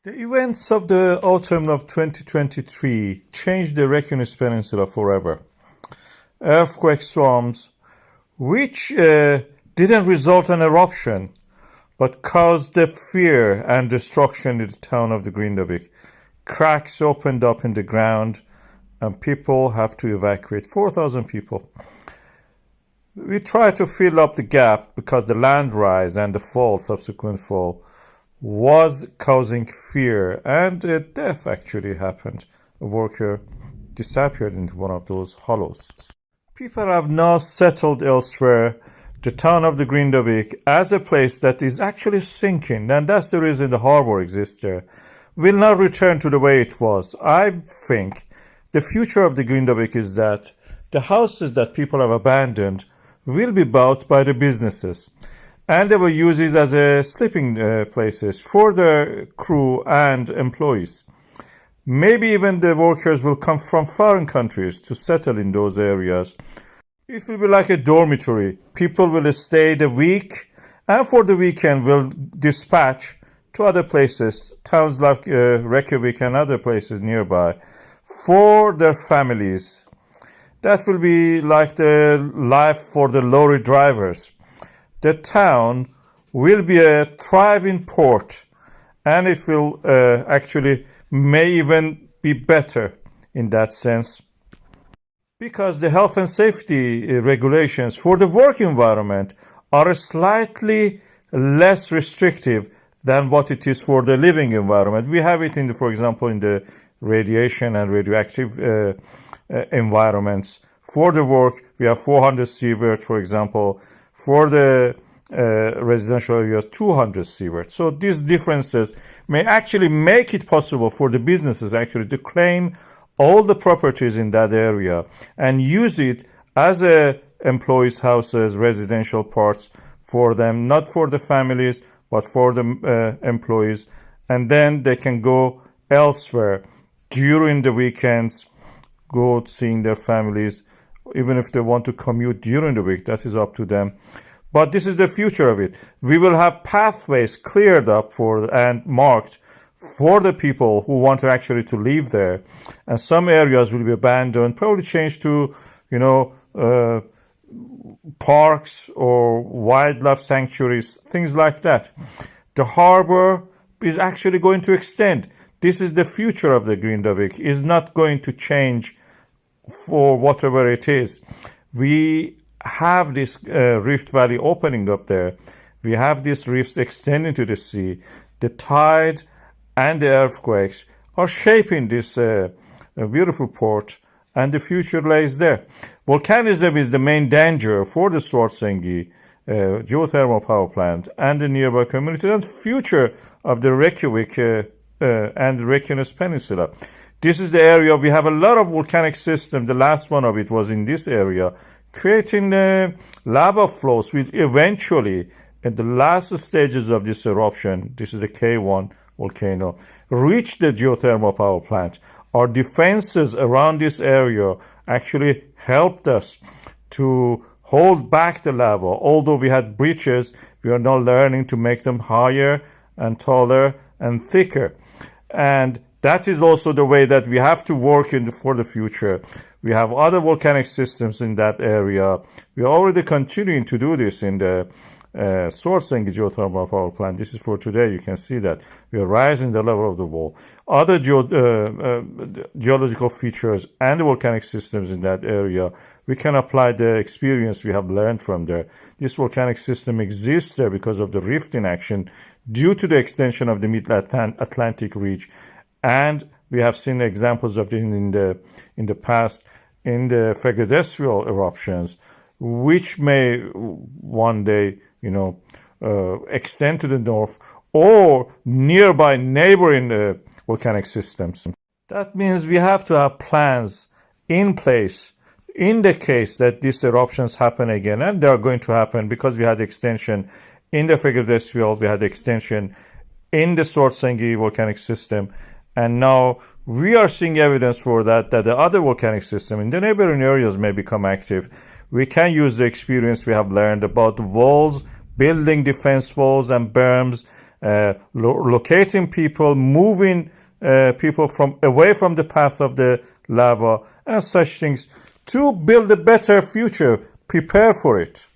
The events of the autumn of 2023 changed the Reykjanes Peninsula forever. Earthquake storms, which didn't result in eruption, but caused the fear and destruction in the town of the Grindavík. Cracks opened up in the ground, and people have to evacuate. 4,000 people. We try to fill up the gap because the land rise and the fall, subsequent fall, was causing fear, and a death actually happened. A worker disappeared into one of those hollows. People have now settled elsewhere. The town of the Grindavík as a place that is actually sinking, and that's the reason the harbor exists there, will not return to the way it was. I think the future of the Grindavík is that the houses that people have abandoned will be bought by the businesses, and they will use it as a sleeping places for the crew and employees. Maybe even the workers will come from foreign countries to settle in those areas. It will be like a dormitory. People will stay the week, and for the weekend will dispatch to other places, towns like Reykjavík and other places nearby, for their families. That will be like the life for the lorry drivers. The town will be a thriving port, and it will actually may even be better in that sense, because the health and safety regulations for the work environment are slightly less restrictive than what it is for the living environment. We have it in the, for example, in the radiation and radioactive environments. For the work, we have 400 sievert, for example. For the residential areas, 200 sievert. So these differences may actually make it possible for the businesses actually to claim all the properties in that area and use it as a employees' houses, residential parts for them, not for the families, but for the employees. And then they can go elsewhere during the weekends, go seeing their families. Even if they want to commute during the week, that is up to them. But this is the future of it. We will have pathways cleared up for and marked for the people who want to actually to live there. And some areas will be abandoned, probably changed to, parks or wildlife sanctuaries, things like that. The harbor is actually going to extend. This is the future of the Grindavík. It's not going to change for whatever it is. We have this rift valley opening up there. We have these rifts extending to the sea. The tide and the earthquakes are shaping this beautiful port, and the future lays there. Volcanism is the main danger for the Svartsengi geothermal power plant and the nearby communities, and future of the Reykjavík and the Reykjanes Peninsula. This is the area we have a lot of volcanic systems. The last one of it was in this area, creating lava flows, which eventually, in the last stages of this eruption, this is the KayOne volcano, reached the geothermal power plant. Our defenses around this area actually helped us to hold back the lava. Although we had breaches, we are now learning to make them higher and taller and thicker. And that is also the way that we have to work for the future. We have other volcanic systems in that area. We are already continuing to do this in the Svartsengi geothermal power plant. This is for today. You can see that we are rising the level of the wall. Other geological features and the volcanic systems in that area, we can apply the experience we have learned from there. This volcanic system exists there because of the rift in action due to the extension of the mid-Atlantic ridge. And we have seen examples of it in the past in the Reykjanes eruptions, which may one day, extend to the north or nearby neighboring volcanic systems. That means we have to have plans in place in the case that these eruptions happen again, and they are going to happen because we had extension in the Reykjanes, we had extension in the Svartsengi volcanic system. And now we are seeing evidence for that the other volcanic system in the neighboring areas may become active. We can use the experience we have learned about walls, building defense walls and berms, locating people, moving people away from the path of the lava, and such things to build a better future, prepare for it.